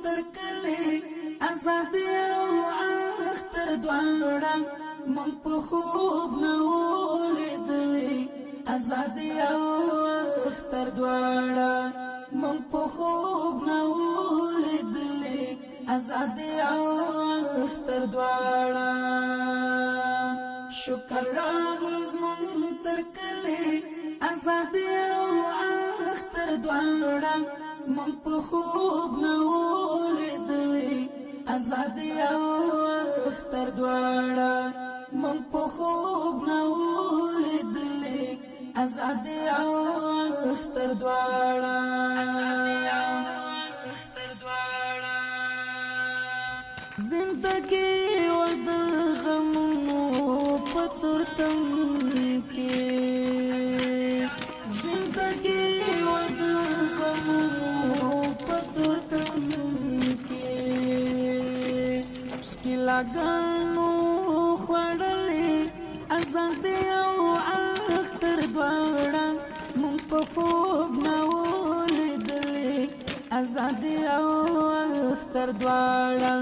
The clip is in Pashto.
تر کلی ازادي او اختر دواړه مونږ په خوب نه ولیدلې ازادي او اختر دواړه مونږ په خوب نه ولیدلې ازادي او اختر دواړه شکر راغلو زمونږ تر کلی ازادي او اختر دواړه مونږ په خوب نه ولیدلې ازادي او اختر دواړه مونږ په خوب نه ولیدلې ازادي او اختر دواړه زندگی و د غمونو په تورتم کې زندگی و د غمونو په تورتم کې مشکلاتونو خوړلې ازادي او اختر دواړه مونږ په خوب نه ولیدلې ازادي او اختر دواړه